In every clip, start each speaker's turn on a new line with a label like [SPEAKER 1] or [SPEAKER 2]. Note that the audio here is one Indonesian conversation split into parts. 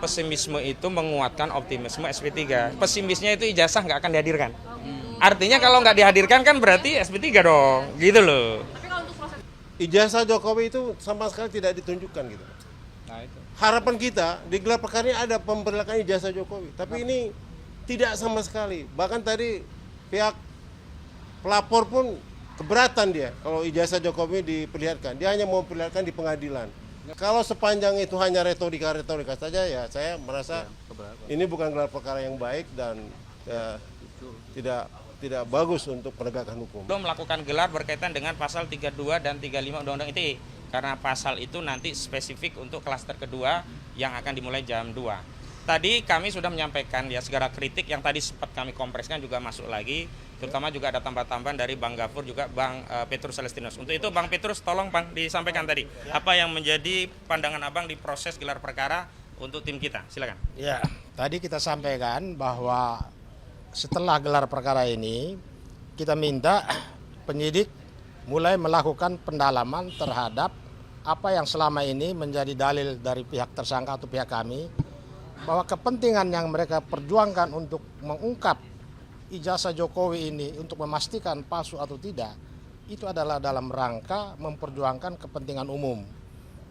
[SPEAKER 1] pesimisme itu menguatkan optimisme SP3. Pesimisnya itu ijazah nggak akan dihadirkan. Artinya kalau nggak dihadirkan kan berarti SP3 dong, gitu loh.
[SPEAKER 2] Ijazah Jokowi itu sama sekali tidak ditunjukkan gitu.
[SPEAKER 1] Nah, itu.
[SPEAKER 2] Harapan kita di gelar perkara ini ada pemberlakuan ijazah Jokowi, tapi ini tidak sama sekali. Bahkan tadi pihak pelapor pun keberatan dia kalau ijazah Jokowi diperlihatkan. Dia hanya mau memperlihatkan di pengadilan. Kalau sepanjang itu hanya retorika saja, ya saya merasa ini bukan gelar perkara yang baik dan tidak bagus untuk penegakan hukum.
[SPEAKER 1] Belum melakukan gelar berkaitan dengan pasal 32 dan 35 Undang-Undang ITE. Karena pasal itu nanti spesifik untuk klaster kedua yang akan dimulai jam 2. Tadi kami sudah menyampaikan ya segala kritik yang tadi sempat kami kompreskan juga masuk lagi. Terutama juga ada tambah-tambahan dari Bang Gafur juga Bang Petrus Celestinus. Untuk itu Bang Petrus tolong Bang disampaikan tadi. Apa yang menjadi pandangan Abang di proses gelar perkara untuk tim kita? Silakan.
[SPEAKER 3] Ya, tadi kita sampaikan bahwa setelah gelar perkara ini kita minta penyidik mulai melakukan pendalaman terhadap apa yang selama ini menjadi dalil dari pihak tersangka atau pihak kami, bahwa kepentingan yang mereka perjuangkan untuk mengungkap ijazah Jokowi ini untuk memastikan palsu atau tidak, itu adalah dalam rangka memperjuangkan kepentingan umum.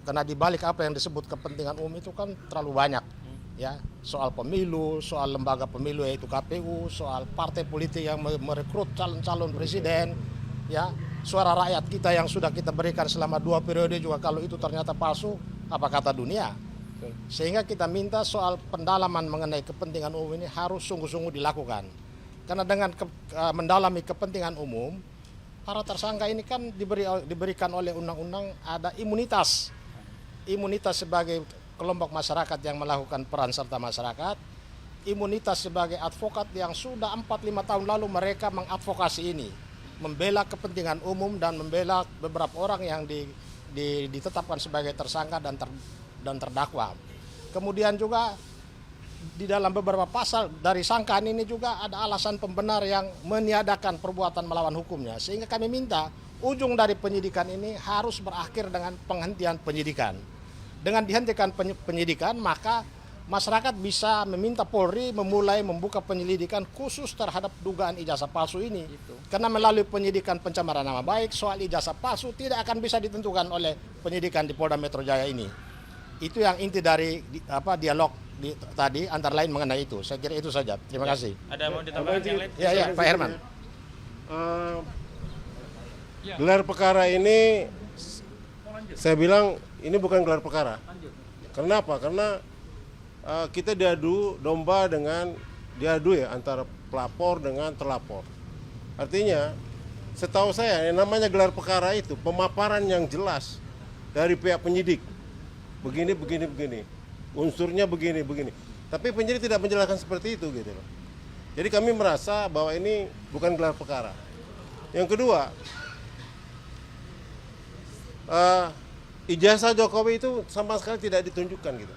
[SPEAKER 3] Karena di balik apa yang disebut kepentingan umum itu kan terlalu banyak. Ya, soal pemilu, soal lembaga pemilu yaitu KPU, soal partai politik yang merekrut calon-calon presiden, ya, suara rakyat kita yang sudah kita berikan selama 2 periode juga kalau itu ternyata palsu, apa kata dunia? Sehingga kita minta soal pendalaman mengenai kepentingan umum ini harus sungguh-sungguh dilakukan. Karena dengan mendalami kepentingan umum, para tersangka ini kan diberikan oleh undang-undang ada imunitas. Imunitas sebagai kelompok masyarakat yang melakukan peran serta masyarakat, imunitas sebagai advokat yang sudah 4-5 tahun lalu mereka mengadvokasi ini, membela kepentingan umum dan membela beberapa orang yang ditetapkan sebagai tersangka dan terdakwa. Kemudian juga di dalam beberapa pasal dari sangkaan ini juga ada alasan pembenar yang meniadakan perbuatan melawan hukumnya. Sehingga kami minta ujung dari penyidikan ini harus berakhir dengan penghentian penyidikan. Dengan dihentikan penyidikan, maka masyarakat bisa meminta Polri memulai membuka penyelidikan khusus terhadap dugaan ijazah palsu ini. Karena melalui penyidikan pencemaran nama baik, soal ijazah palsu tidak akan bisa ditentukan oleh penyidikan di Polda Metro Jaya ini. Itu yang inti dari dialog tadi, antara lain mengenai itu. Saya kira itu saja. Terima kasih.
[SPEAKER 1] Ada mau ditambahkan yang lain?
[SPEAKER 3] Ya, Pak Herman.
[SPEAKER 2] Gelar perkara ini, saya bilang ini bukan gelar perkara. Kenapa? Karena kita diadu domba dengan antara pelapor dengan terlapor. Artinya, setahu saya yang namanya gelar perkara itu pemaparan yang jelas dari pihak penyidik. Begini. Unsurnya begini. Tapi penyidik tidak menjelaskan seperti itu gitu loh. Jadi kami merasa bahwa ini bukan gelar perkara. Yang kedua, ijazah Jokowi itu sama sekali tidak ditunjukkan gitu.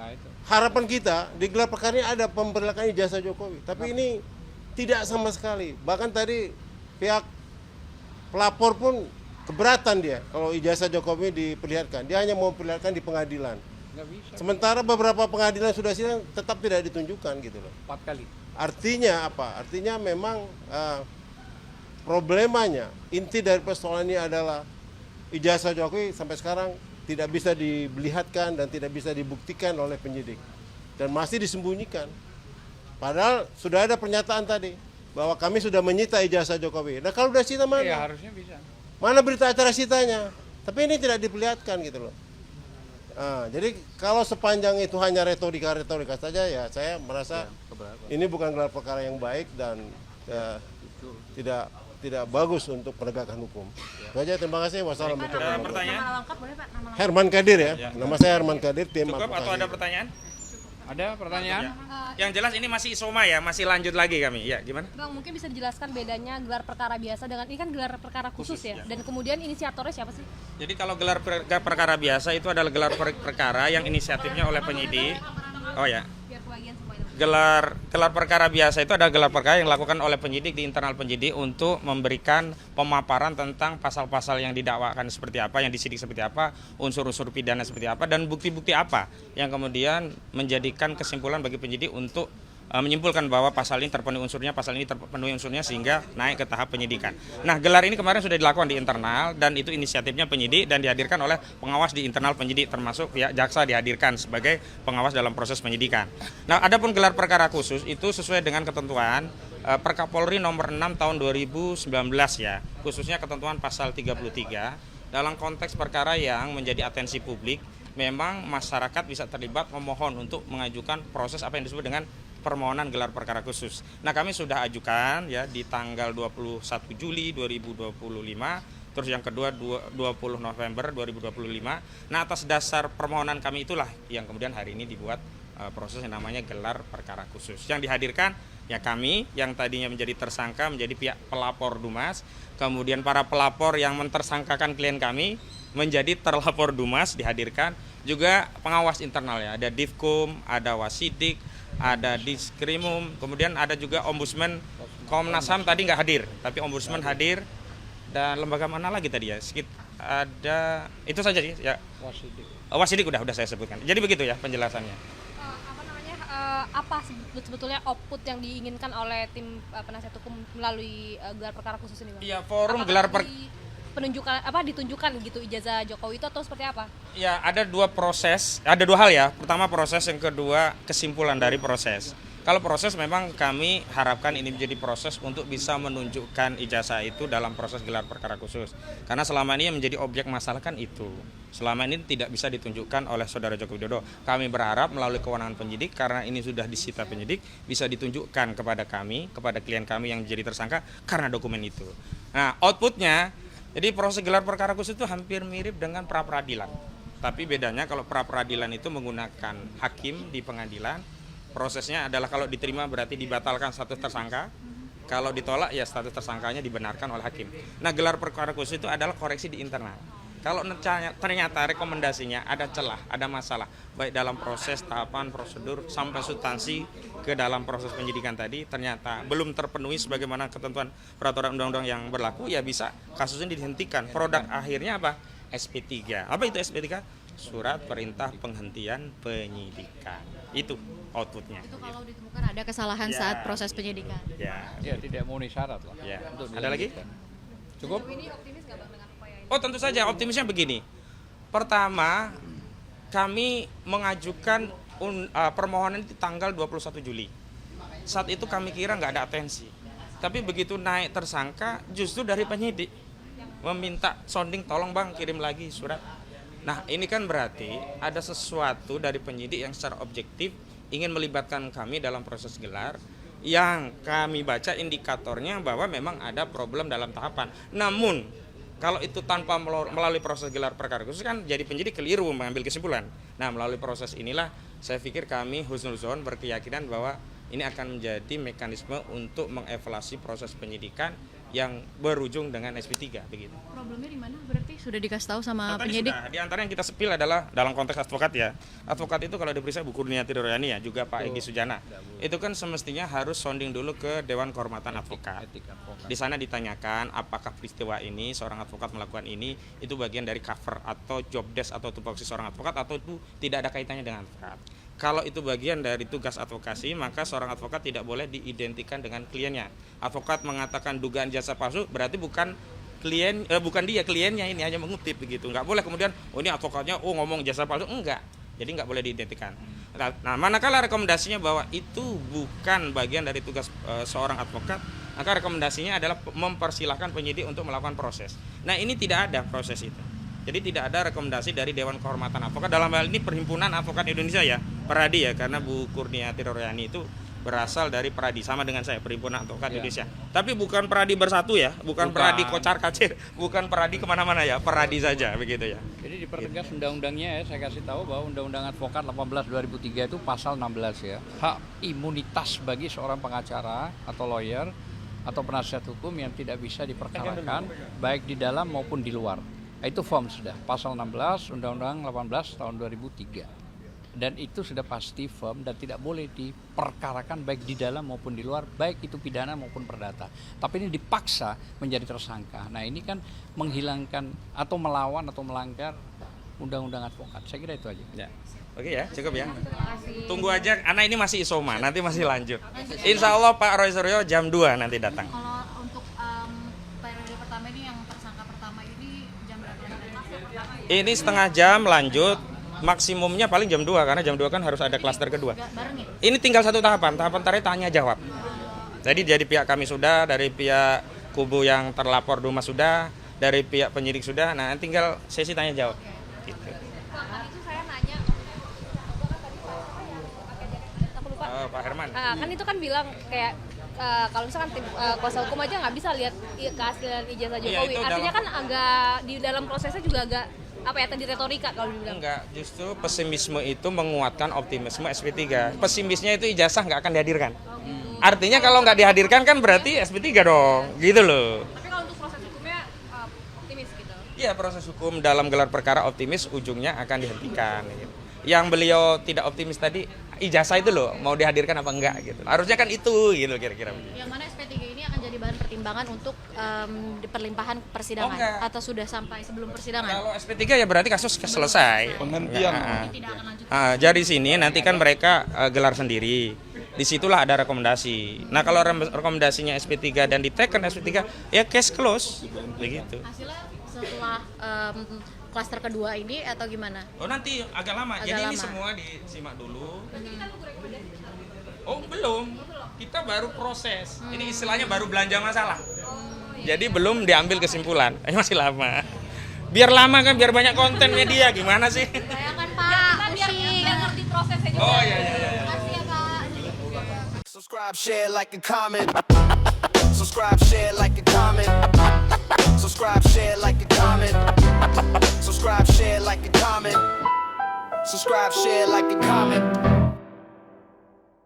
[SPEAKER 1] Nah, itu.
[SPEAKER 2] Harapan kita di gelar perkara ini ada pemberlakuan ijazah Jokowi, tapi ini tidak sama sekali. Bahkan tadi pihak pelapor pun keberatan dia kalau ijazah Jokowi diperlihatkan. Dia hanya mau memperlihatkan di pengadilan. Sementara beberapa pengadilan sudah sidang tetap tidak ditunjukkan gitu loh.
[SPEAKER 1] 4 kali.
[SPEAKER 2] Artinya apa? Artinya memang problemanya, inti dari persoalan ini adalah ijazah Jokowi sampai sekarang tidak bisa dilihatkan dan tidak bisa dibuktikan oleh penyidik. Dan masih disembunyikan. Padahal sudah ada pernyataan tadi bahwa kami sudah menyita ijazah Jokowi. Nah kalau sudah sita mana?
[SPEAKER 1] Iya, harusnya bisa.
[SPEAKER 2] Mana berita acara sitanya? Tapi ini tidak diperlihatkan gitu loh. Jadi kalau sepanjang itu hanya retorika saja, ya saya merasa ini bukan gelar perkara yang baik dan tidak bagus untuk penegakan hukum. Itu aja, terima kasih. Wassalamualaikum warahmatullahi wabarakatuh.
[SPEAKER 1] Pertanyaan?
[SPEAKER 4] Nama lengkap boleh Pak? Nama lengkap.
[SPEAKER 2] Herman Kadir ya. Nama saya Herman Kadir, tim
[SPEAKER 1] Cukup
[SPEAKER 2] advokasi.
[SPEAKER 1] atau ada pertanyaan?
[SPEAKER 5] Ada pertanyaan?
[SPEAKER 1] Yang jelas ini masih isoma ya, masih lanjut lagi kami. Ya, gimana?
[SPEAKER 4] Bang, mungkin bisa dijelaskan bedanya gelar perkara biasa dengan ini kan gelar perkara khusus ya. Dan kemudian inisiatornya siapa sih?
[SPEAKER 1] Jadi kalau gelar perkara biasa itu adalah gelar perkara yang inisiatifnya oleh penyidik. Oh ya.
[SPEAKER 4] Biar kebagian semua itu.
[SPEAKER 1] gelar perkara biasa itu adalah gelar perkara yang dilakukan oleh penyidik di internal penyidik untuk memberikan pemaparan tentang pasal-pasal yang didakwakan seperti apa, yang disidik seperti apa, unsur-unsur pidana seperti apa, dan bukti-bukti apa yang kemudian menjadikan kesimpulan bagi penyidik untuk menyimpulkan bahwa pasal ini terpenuhi unsurnya, pasal ini terpenuhi unsurnya sehingga naik ke tahap penyidikan. Nah, gelar ini kemarin sudah dilakukan di internal dan itu inisiatifnya penyidik dan dihadirkan oleh pengawas di internal penyidik termasuk pihak jaksa dihadirkan sebagai pengawas dalam proses penyidikan. Nah, adapun gelar perkara khusus itu sesuai dengan ketentuan Perkapolri nomor 6 tahun 2019 ya, khususnya ketentuan pasal 33 dalam konteks perkara yang menjadi atensi publik, memang masyarakat bisa terlibat memohon untuk mengajukan proses apa yang disebut dengan permohonan gelar perkara khusus. Nah, kami sudah ajukan ya di tanggal 21 Juli 2025, terus yang kedua 20 November 2025. Nah, atas dasar permohonan kami itulah yang kemudian hari ini dibuat proses yang namanya gelar perkara khusus. Yang dihadirkan ya kami yang tadinya menjadi tersangka menjadi pihak pelapor Dumas, kemudian para pelapor yang mentersangkakan klien kami menjadi terlapor Dumas dihadirkan, juga pengawas internalnya, ada Divkum, ada Wasidik, ada Diskrimum, kemudian ada juga Ombudsman. Komnas HAM tadi nggak hadir, tapi Ombudsman hadir, dan lembaga mana lagi tadi ya? Ada itu saja sih ya. Wasidik udah saya sebutkan. Jadi begitu ya penjelasannya.
[SPEAKER 4] Apa sebetulnya output yang diinginkan oleh tim penasihat hukum melalui gelar perkara khusus ini, Bang?
[SPEAKER 1] Iya, forum gelar
[SPEAKER 4] penunjukan ditunjukkan gitu ijazah Jokowi itu atau seperti apa?
[SPEAKER 1] Ya, ada dua hal ya. Pertama proses, yang kedua kesimpulan dari proses. Kalau proses memang kami harapkan ini menjadi proses untuk bisa menunjukkan ijazah itu dalam proses gelar perkara khusus. Karena selama ini yang menjadi objek masalah kan itu. Selama ini tidak bisa ditunjukkan oleh Saudara Joko Widodo. Kami berharap melalui kewenangan penyidik, karena ini sudah disita penyidik, bisa ditunjukkan kepada kami, kepada klien kami yang jadi tersangka karena dokumen itu. Nah, outputnya, jadi proses gelar perkara khusus itu hampir mirip dengan pra-peradilan. Tapi bedanya kalau pra-peradilan itu menggunakan hakim di pengadilan, prosesnya adalah kalau diterima berarti dibatalkan status tersangka, kalau ditolak ya status tersangkanya dibenarkan oleh hakim. Nah, gelar perkara khusus itu adalah koreksi di internal. Kalau ternyata rekomendasinya ada celah, ada masalah, baik dalam proses, tahapan, prosedur, sampai substansi ke dalam proses penyidikan tadi, ternyata belum terpenuhi sebagaimana ketentuan peraturan undang-undang yang berlaku, ya bisa kasusnya dihentikan. Produk akhirnya apa? SP3. Apa itu SP3? Surat perintah penghentian penyidikan. Itu outputnya.
[SPEAKER 6] Itu kalau ditemukan ada kesalahan saat proses penyidikan.
[SPEAKER 1] Ya,
[SPEAKER 5] tidak memenuhi syarat lah.
[SPEAKER 1] ya.
[SPEAKER 5] Untuk
[SPEAKER 1] Ada lagi?
[SPEAKER 5] Cukup?
[SPEAKER 4] Ini optimis nggak, Bang, dengan upaya ini?
[SPEAKER 1] Oh, tentu saja optimisnya begini. Pertama, kami mengajukan permohonan di tanggal 21 Juli. Saat itu kami kira nggak ada atensi. Tapi begitu naik tersangka, justru dari penyidik meminta sounding, tolong Bang kirim lagi surat. Nah, ini kan berarti ada sesuatu dari penyidik yang secara objektif ingin melibatkan kami dalam proses gelar, yang kami baca indikatornya bahwa memang ada problem dalam tahapan. Namun, kalau itu tanpa melalui proses gelar perkara khusus kan jadi penyidik keliru mengambil kesimpulan. Nah, melalui proses inilah saya pikir kami husnuzon berkeyakinan bahwa ini akan menjadi mekanisme untuk mengevaluasi proses penyidikan yang berujung dengan SP3 begitu.
[SPEAKER 6] Problemnya di mana? Berarti sudah dikasih tahu sama
[SPEAKER 1] Tadi
[SPEAKER 6] penyidik?
[SPEAKER 1] sudah, di antara yang kita sepil adalah dalam konteks advokat ya. Advokat itu kalau diperiksa Bu Kurniati Royani ya, juga Pak Egy Sujana. Itu kan semestinya harus sounding dulu ke Dewan Kehormatan Advokat. Di sana ditanyakan apakah peristiwa ini seorang advokat melakukan ini itu bagian dari cover atau job desk atau tupoksi seorang advokat atau itu tidak ada kaitannya dengan advokat. Kalau itu bagian dari tugas advokasi, maka seorang advokat tidak boleh diidentikan dengan kliennya. Advokat mengatakan dugaan jasa palsu, berarti bukan dia kliennya, ini hanya mengutip begitu. Nggak boleh kemudian, oh ini advokatnya, oh ngomong jasa palsu, enggak. Jadi nggak boleh diidentikan. Nah, manakala rekomendasinya bahwa itu bukan bagian dari tugas seorang advokat, maka rekomendasinya adalah mempersilahkan penyidik untuk melakukan proses. Nah, ini tidak ada proses itu. Jadi tidak ada rekomendasi dari Dewan Kehormatan Advokat, dalam hal ini Perhimpunan Advokat Indonesia ya, Peradi ya, karena Bu Kurniati Royani itu berasal dari Peradi, sama dengan saya, Perhimpunan Advokat Indonesia. Tapi bukan Peradi bersatu ya, bukan Peradi kocar kacir, bukan Peradi kemana-mana ya, Peradi saja begitu ya.
[SPEAKER 5] Jadi dipertegas undang-undangnya ya, saya kasih tahu bahwa Undang-Undang Advokat 18/2003 itu pasal 16 ya. Hak imunitas bagi seorang pengacara atau lawyer atau penasihat hukum yang tidak bisa diperkarakan baik di dalam maupun di luar. Itu form sudah, pasal 16 Undang-Undang 18 tahun 2003. Dan itu sudah pasti firm dan tidak boleh diperkarakan baik di dalam maupun di luar, baik itu pidana maupun perdata. Tapi ini dipaksa menjadi tersangka. Nah ini kan menghilangkan atau melawan atau melanggar undang-undang advokat. Saya kira itu aja.
[SPEAKER 1] Ya. Oke ya, cukup ya. Tunggu aja, anak ini masih isoma, nanti masih lanjut. Insya Allah Pak Roy Suryo jam 2 nanti datang.
[SPEAKER 6] Kalau untuk periode pertama ini yang tersangka pertama ini jam berapa?
[SPEAKER 1] Ini setengah jam lanjut, maksimumnya paling jam 2 karena jam 2 kan harus ada klaster kedua.
[SPEAKER 6] Bareng ya?
[SPEAKER 1] Ini tinggal satu tahapan terakhir tanya jawab. Jadi dari pihak kami sudah, dari pihak kubu yang terlapor Dumas sudah, dari pihak penyidik sudah, nah tinggal sesi tanya jawab. Gitu.
[SPEAKER 4] Kan itu saya nanya, aku lupa.
[SPEAKER 1] Pak Herman.
[SPEAKER 4] Kan itu kan bilang kayak kalau misalkan tim kuasa hukum aja nggak bisa lihat keaslian ijazah
[SPEAKER 1] Iya,
[SPEAKER 4] Jokowi.
[SPEAKER 1] itu
[SPEAKER 4] Artinya
[SPEAKER 1] dalam-
[SPEAKER 4] kan agak di dalam prosesnya juga agak apa ya tadi retorika kalau dibilang.
[SPEAKER 1] Enggak, justru pesimisme itu menguatkan optimisme SP3. Pesimisnya itu ijazah nggak akan dihadirkan. Artinya kalau nggak dihadirkan kan berarti SP3 dong, gitu loh.
[SPEAKER 4] Tapi kalau untuk proses hukumnya optimis gitu.
[SPEAKER 1] Iya, proses hukum dalam gelar perkara optimis ujungnya akan dihentikan. Gitu. Yang beliau tidak optimis tadi ijazah itu loh mau dihadirkan apa enggak gitu. Harusnya kan itu gitu kira-kira.
[SPEAKER 6] Yang mana SP3 ini akan jadi bahan pertimbangan untuk di perlimpahan persidangan
[SPEAKER 1] enggak.
[SPEAKER 6] atau sudah sampai sebelum persidangan?
[SPEAKER 1] Kalau SP3 ya berarti kasus selesai.
[SPEAKER 7] Penghentian.
[SPEAKER 6] Tidak akan lanjut.
[SPEAKER 1] Jadi sini nanti kan mereka gelar sendiri. Disitulah ada rekomendasi. Nah kalau rekomendasinya SP3 dan diteken SP3 ya case close begitu.
[SPEAKER 6] Hasilnya setelah klaster kedua ini atau gimana?
[SPEAKER 1] Oh nanti agak lama.
[SPEAKER 6] Agak
[SPEAKER 1] Jadi ini
[SPEAKER 6] lama.
[SPEAKER 1] semua disimak dulu. Oh belum. Kita baru proses. Ini istilahnya baru belanja masalah. Jadi belum diambil kesimpulan. Masih lama. Biar lama kan, biar banyak konten media. Gimana sih?
[SPEAKER 6] Saya kan Pak, pusing.
[SPEAKER 4] Biar ngerti prosesnya juga.
[SPEAKER 1] Oh iya iya. iya.
[SPEAKER 6] Makasih ya Pak.
[SPEAKER 8] Subscribe, share, like, and comment. Subscribe, share, like, and comment. Subscribe, share, like, and comment. Subscribe, share, like, and comment. Subscribe, share, like, and comment.